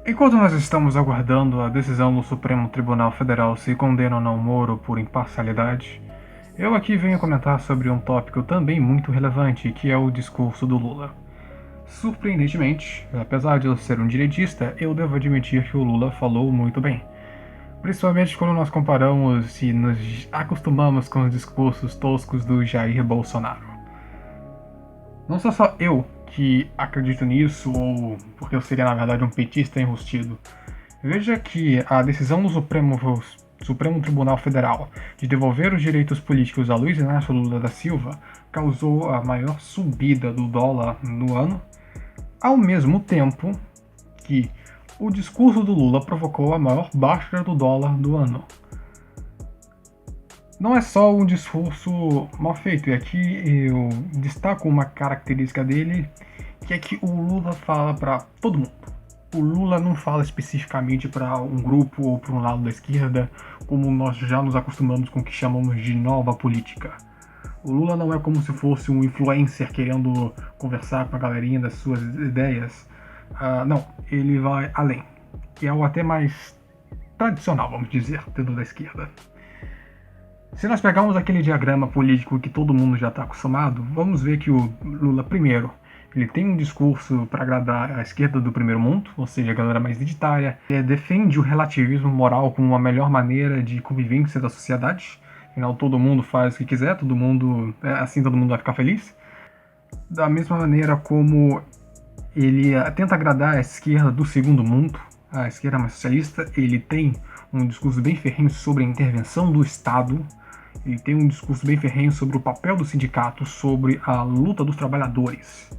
Enquanto nós estamos aguardando a decisão do Supremo Tribunal Federal se condena ou não Moro por imparcialidade, eu aqui venho comentar sobre um tópico também muito relevante, que é o discurso do Lula. Surpreendentemente, apesar de eu ser um direitista, eu devo admitir que o Lula falou muito bem. Principalmente quando nós comparamos e nos acostumamos com os discursos toscos do Jair Bolsonaro. Não sou só eu que acredito nisso, ou porque eu seria na verdade um petista enrustido. Veja que a decisão do Supremo Tribunal Federal de devolver os direitos políticos a Luiz Inácio Lula da Silva causou a maior subida do dólar no ano, ao mesmo tempo que o discurso do Lula provocou a maior baixa do dólar do ano. Não é só um discurso mal feito, e aqui eu destaco uma característica dele, que é que o Lula fala para todo mundo. O Lula não fala especificamente para um grupo ou para um lado da esquerda, como nós já nos acostumamos com o que chamamos de nova política. O Lula não é como se fosse um influencer querendo conversar com a galerinha das suas ideias. Não, ele vai além, que é o até mais tradicional, vamos dizer, dentro da esquerda. Se nós pegarmos aquele diagrama político que todo mundo já está acostumado, vamos ver que o Lula, primeiro, ele tem um discurso para agradar a esquerda do primeiro mundo, ou seja, a galera mais identitária. Ele defende o relativismo moral como uma melhor maneira de convivência da sociedade. Afinal, todo mundo faz o que quiser, todo mundo vai ficar feliz. Da mesma maneira como ele tenta agradar a esquerda do segundo mundo, a esquerda mais socialista, ele tem um discurso bem ferrenho sobre a intervenção do Estado. Ele tem um discurso bem ferrenho sobre o papel do sindicato, sobre a luta dos trabalhadores.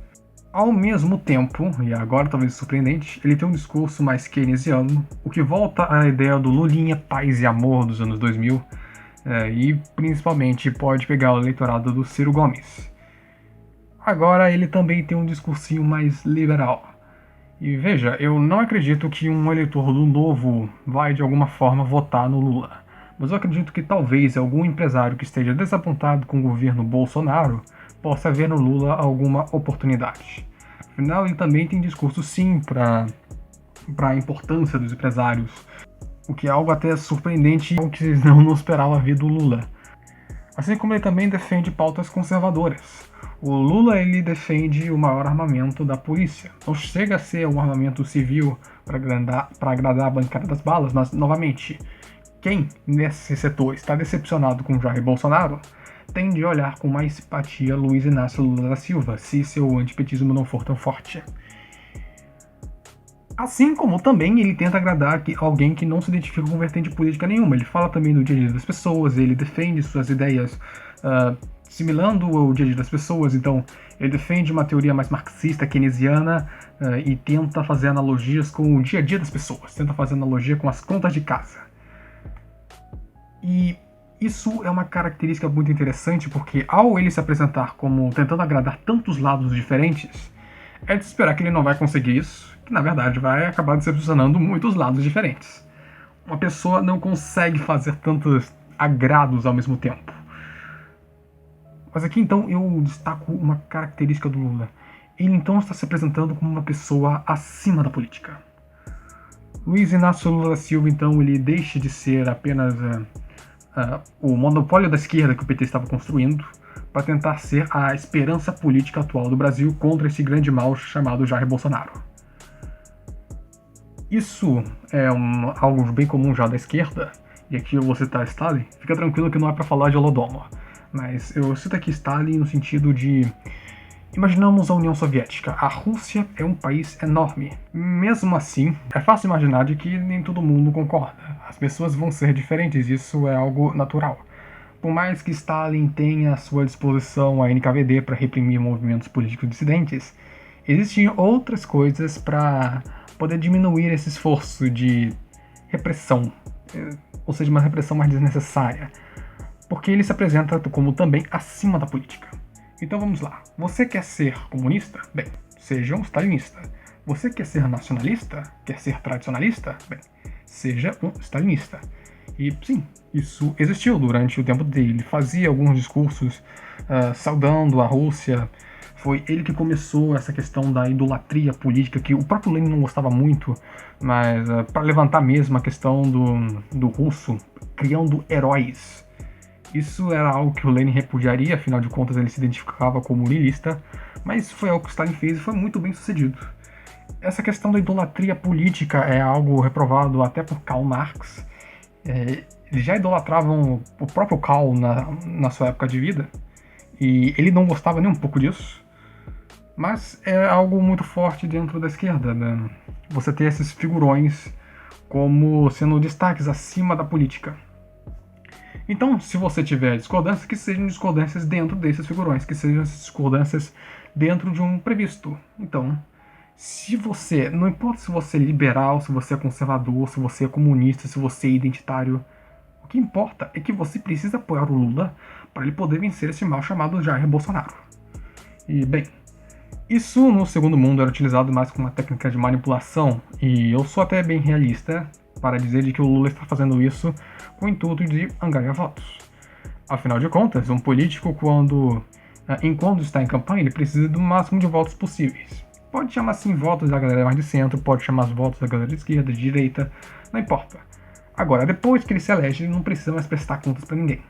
Ao mesmo tempo, e agora talvez surpreendente, ele tem um discurso mais keynesiano, o que volta à ideia do Lulinha paz e amor dos anos 2000, e principalmente pode pegar o eleitorado do Ciro Gomes. Agora ele também tem um discursinho mais liberal. E veja, eu não acredito que um eleitor do Novo vai de alguma forma votar no Lula. Mas eu acredito que talvez algum empresário que esteja desapontado com o governo Bolsonaro possa ver no Lula alguma oportunidade. Afinal, ele também tem discurso sim para a importância dos empresários, o que é algo até surpreendente, algo que não esperava ver do Lula. Assim como ele também defende pautas conservadoras. O Lula ele defende o maior armamento da polícia. Não chega a ser um armamento civil para agradar a bancada das balas, mas, novamente, quem nesse setor está decepcionado com Jair Bolsonaro tende a olhar com mais simpatia Luiz Inácio Lula da Silva, se seu antipetismo não for tão forte. Assim como também ele tenta agradar alguém que não se identifica com vertente política nenhuma. Ele fala também do dia a dia das pessoas, ele defende suas ideias similando o dia a dia das pessoas. Então, ele defende uma teoria mais marxista, keynesiana, e tenta fazer analogias com o dia a dia das pessoas, tenta fazer analogia com as contas de casa. E isso é uma característica muito interessante, porque ao ele se apresentar como tentando agradar tantos lados diferentes, é de esperar que ele não vai conseguir isso, que na verdade vai acabar decepcionando muitos lados diferentes. Uma pessoa não consegue fazer tantos agrados ao mesmo tempo. Mas aqui então eu destaco uma característica do Lula. Ele então está se apresentando como uma pessoa acima da política. Luiz Inácio Lula da Silva então ele deixa de ser apenas o monopólio da esquerda que o PT estava construindo, para tentar ser a esperança política atual do Brasil contra esse grande mal chamado Jair Bolsonaro. Isso é algo bem comum já da esquerda, e aqui eu vou citar Stalin. Fica tranquilo que não é para falar de Holodomor, mas eu cito aqui Stalin no sentido de: imaginamos a União Soviética. A Rússia é um país enorme. Mesmo assim, é fácil imaginar de que nem todo mundo concorda. As pessoas vão ser diferentes, isso é algo natural. Por mais que Stalin tenha à sua disposição a NKVD para reprimir movimentos políticos dissidentes, existiam outras coisas para poder diminuir esse esforço de repressão, ou seja, uma repressão mais desnecessária, porque ele se apresenta como também acima da política. Então vamos lá. Você quer ser comunista? Bem, seja um stalinista. Você quer ser nacionalista? Quer ser tradicionalista? Bem, seja um stalinista. E sim, isso existiu durante o tempo dele. Ele fazia alguns discursos saudando a Rússia, Foi ele que começou essa questão da idolatria política, que o próprio Lenin não gostava muito, mas para levantar mesmo a questão do russo criando heróis. Isso era algo que o Lenin repudiaria, afinal de contas ele se identificava como niilista, mas foi algo que Stalin fez e foi muito bem sucedido. Essa questão da idolatria política é algo reprovado até por Karl Marx. Eles já idolatravam o próprio Karl na sua época de vida, e ele não gostava nem um pouco disso. Mas é algo muito forte dentro da esquerda, né? Você ter esses figurões como sendo destaques acima da política. Então, se você tiver discordâncias, que sejam discordâncias dentro desses figurões, que sejam discordâncias dentro de um previsto. Então, se você, não importa se você é liberal, se você é conservador, se você é comunista, se você é identitário, o que importa é que você precisa apoiar o Lula para ele poder vencer esse mal chamado Jair Bolsonaro. E, bem, isso no segundo mundo era utilizado mais como uma técnica de manipulação, e eu sou até bem realista para dizer de que o Lula está fazendo isso com o intuito de angariar votos. Afinal de contas, um político, enquanto está em campanha, ele precisa do máximo de votos possíveis. Pode chamar assim votos da galera mais de centro, pode chamar os votos da galera de esquerda, de direita, não importa. Agora, depois que ele se elege, ele não precisa mais prestar contas para ninguém.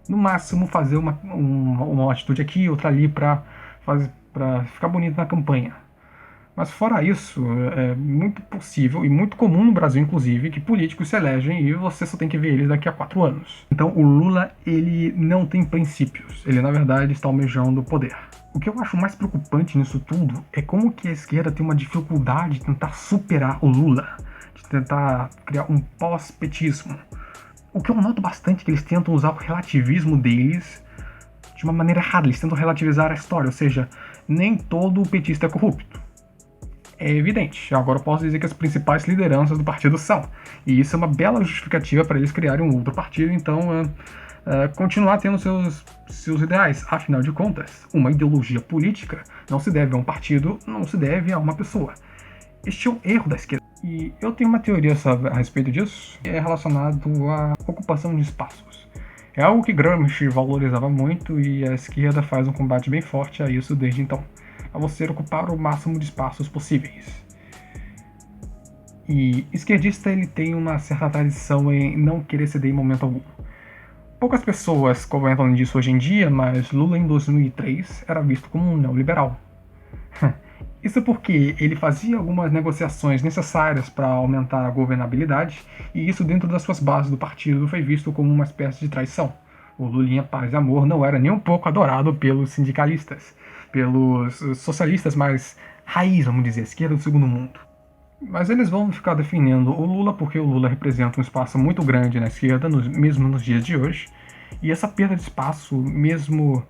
No máximo, fazer uma atitude aqui, outra ali para ficar bonito na campanha. Mas fora isso, é muito possível e muito comum no Brasil, inclusive, que políticos se elegem e você só tem que ver eles daqui a 4 anos. Então o Lula, ele não tem princípios, ele na verdade está almejando o poder. O que eu acho mais preocupante nisso tudo é como que a esquerda tem uma dificuldade de tentar superar o Lula, de tentar criar um pós-petismo. O que eu noto bastante é que eles tentam usar o relativismo deles de uma maneira errada, eles tentam relativizar a história, ou seja, nem todo petista é corrupto. É evidente, agora eu posso dizer que as principais lideranças do partido são, e isso é uma bela justificativa para eles criarem um outro partido, então continuar tendo seus ideais. Afinal de contas, uma ideologia política não se deve a um partido, não se deve a uma pessoa. Este é um erro da esquerda. E eu tenho uma teoria a respeito disso, que é relacionado à ocupação de espaços. É algo que Gramsci valorizava muito e a esquerda faz um combate bem forte a isso desde então. A você ocupar o máximo de espaços possíveis. E esquerdista ele tem uma certa tradição em não querer ceder em momento algum. Poucas pessoas comentam disso hoje em dia, mas Lula em 2003 era visto como um neoliberal. Isso porque ele fazia algumas negociações necessárias para aumentar a governabilidade, e isso dentro das suas bases do partido foi visto como uma espécie de traição. O Lulinha Paz e Amor não era nem um pouco adorado pelos sindicalistas, pelos socialistas mais raiz, vamos dizer, esquerda do segundo mundo. Mas eles vão ficar defendendo o Lula porque o Lula representa um espaço muito grande na esquerda, mesmo nos dias de hoje, e essa perda de espaço, mesmo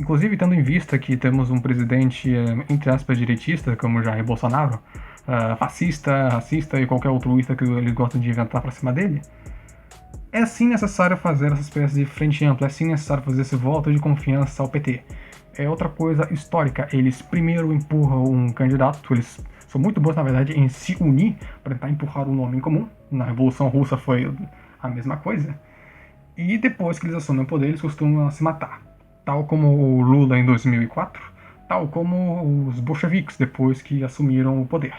inclusive tendo em vista que temos um presidente, entre aspas, direitista, como Jair Bolsonaro, fascista, racista e qualquer outro isca que eles gostam de inventar pra cima dele, é sim necessário fazer essa espécie de frente ampla, é sim necessário fazer esse voto de confiança ao PT. É outra coisa histórica, eles primeiro empurram um candidato, eles são muito bons, na verdade, em se unir para tentar empurrar um nome em comum. Na Revolução Russa foi a mesma coisa. E depois que eles assumem o poder, eles costumam se matar. Tal como o Lula em 2004, tal como os bolcheviques depois que assumiram o poder.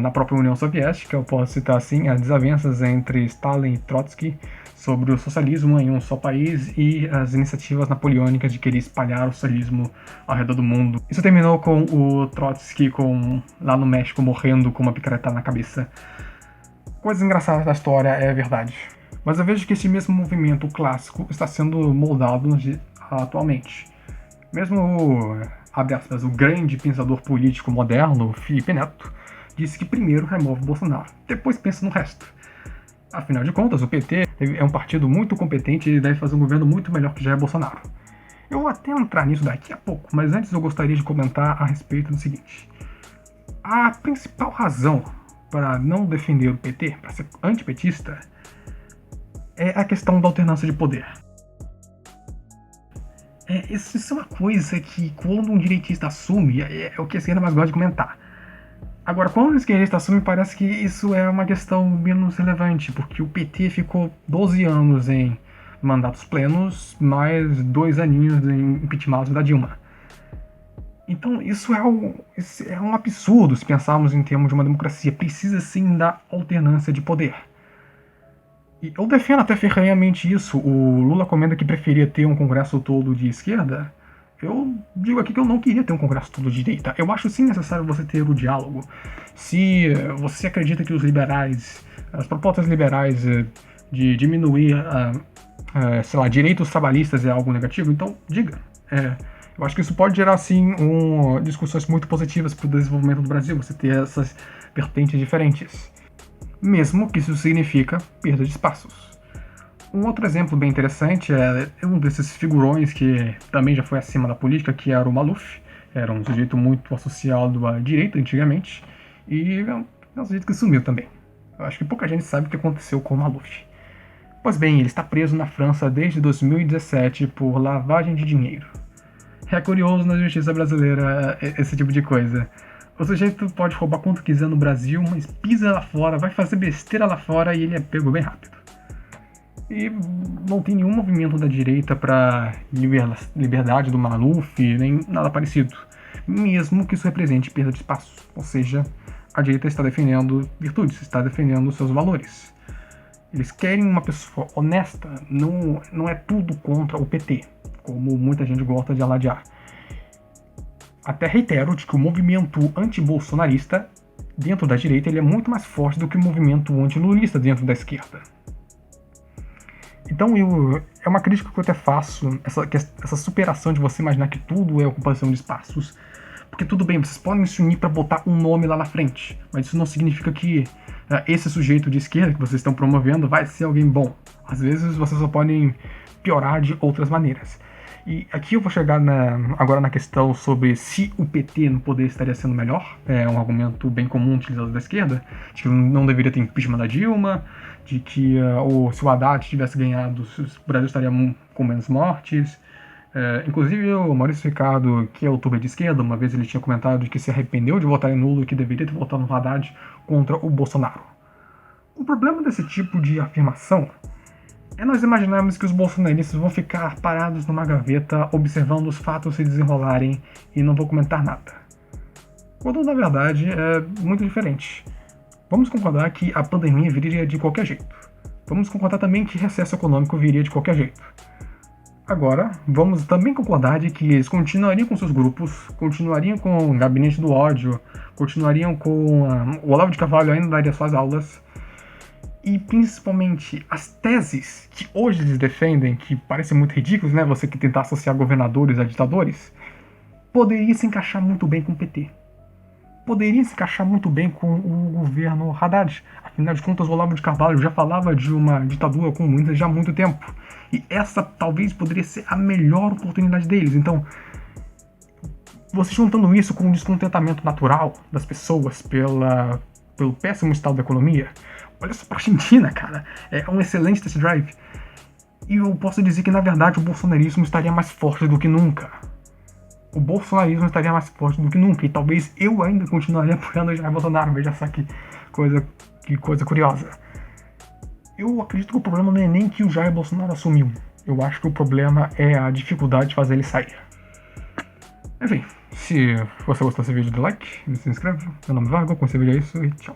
Na própria União Soviética, eu posso citar assim as desavenças entre Stalin e Trotsky sobre o socialismo em um só país e as iniciativas napoleônicas de querer espalhar o socialismo ao redor do mundo. Isso terminou com o Trotsky lá no México morrendo com uma picareta na cabeça. Coisas engraçadas da história, é verdade. Mas eu vejo que esse mesmo movimento clássico está sendo moldado atualmente. Mesmo, abre aspas, o grande pensador político moderno, Felipe Neto, disse que primeiro remove Bolsonaro, depois pensa no resto. Afinal de contas, o PT é um partido muito competente e deve fazer um governo muito melhor que Jair Bolsonaro. Eu vou até entrar nisso daqui a pouco, mas antes eu gostaria de comentar a respeito do seguinte. A principal razão para não defender o PT, para ser antipetista, é a questão da alternância de poder. Isso é uma coisa que quando um direitista assume, é o que a esquerda mais gosta de comentar. Agora, quando o esquerdista assume, parece que isso é uma questão menos relevante, porque o PT ficou 12 anos em mandatos plenos, mais 2 aninhos de impeachment da Dilma. Então isso é um absurdo se pensarmos em termos de uma democracia. Precisa sim da alternância de poder. E eu defendo até ferrenhamente isso. O Lula comenta que preferia ter um congresso todo de esquerda. Eu digo aqui que eu não queria ter um congresso todo de direita. Eu acho sim necessário você ter o diálogo. Se você acredita que os liberais, as propostas liberais de diminuir, sei lá, direitos trabalhistas é algo negativo, então diga. Eu acho que isso pode gerar sim discussões muito positivas para o desenvolvimento do Brasil, você ter essas vertentes diferentes. Mesmo que isso significa perda de espaços. Um outro exemplo bem interessante é um desses figurões que também já foi acima da política, que era o Maluf. Era um sujeito muito associado à direita antigamente, e é um sujeito que sumiu também. Eu acho que pouca gente sabe o que aconteceu com o Maluf. Pois bem, ele está preso na França desde 2017 por lavagem de dinheiro. É curioso na justiça brasileira esse tipo de coisa. O sujeito pode roubar quanto quiser no Brasil, mas pisa lá fora, vai fazer besteira lá fora e ele é pego bem rápido. E não tem nenhum movimento da direita para liberdade do Maluf, nem nada parecido. Mesmo que isso represente perda de espaço. Ou seja, a direita está defendendo virtudes, está defendendo seus valores. Eles querem uma pessoa honesta, não é tudo contra o PT, como muita gente gosta de alardear. Até reitero de que o movimento anti-bolsonarista dentro da direita ele é muito mais forte do que o movimento anti-lulista dentro da esquerda. Então é uma crítica que eu até faço, essa superação de você imaginar que tudo é ocupação de espaços. Porque tudo bem, vocês podem se unir para botar um nome lá na frente, mas isso não significa que esse sujeito de esquerda que vocês estão promovendo vai ser alguém bom. Às vezes vocês só podem piorar de outras maneiras. E aqui eu vou chegar agora na questão sobre se o PT no poder estaria sendo melhor. É um argumento bem comum utilizado da esquerda, de que não deveria ter impeachment da Dilma, de que se o Haddad tivesse ganhado, o Brasil estaria com menos mortes. Inclusive o Maurício Ricardo, que é youtuber de esquerda, uma vez ele tinha comentado de que se arrependeu de votar em nulo e que deveria ter votado no Haddad contra o Bolsonaro. O problema desse tipo de afirmação é nós imaginarmos que os bolsonaristas vão ficar parados numa gaveta observando os fatos se desenrolarem e não vão comentar nada. Quando na verdade é muito diferente. Vamos concordar que a pandemia viria de qualquer jeito. Vamos concordar também que recesso econômico viria de qualquer jeito. Agora, vamos também concordar de que eles continuariam com seus grupos, continuariam com o gabinete do ódio, continuariam com o Olavo de Carvalho ainda daria suas aulas. E principalmente as teses que hoje eles defendem, que parecem muito ridículas, né? Você que tentar associar governadores a ditadores, poderia se encaixar muito bem com o PT. Poderia se encaixar muito bem com o governo Haddad. Afinal de contas, o Olavo de Carvalho já falava de uma ditadura comunista já há muito tempo. E essa talvez poderia ser a melhor oportunidade deles. Então, você juntando isso com o descontentamento natural das pessoas pelo péssimo estado da economia, olha só pra Argentina, cara. É um excelente test drive. E eu posso dizer que, na verdade, o bolsonarismo estaria mais forte do que nunca. O bolsonarismo estaria mais forte do que nunca. E talvez eu ainda continuaria apoiando o Jair Bolsonaro. Veja só que coisa curiosa. Eu acredito que o problema não é nem que o Jair Bolsonaro assumiu. Eu acho que o problema é a dificuldade de fazer ele sair. Enfim, se você gostou desse vídeo, dê like, se inscreve. Meu nome é Vargo, com esse vídeo é isso e tchau.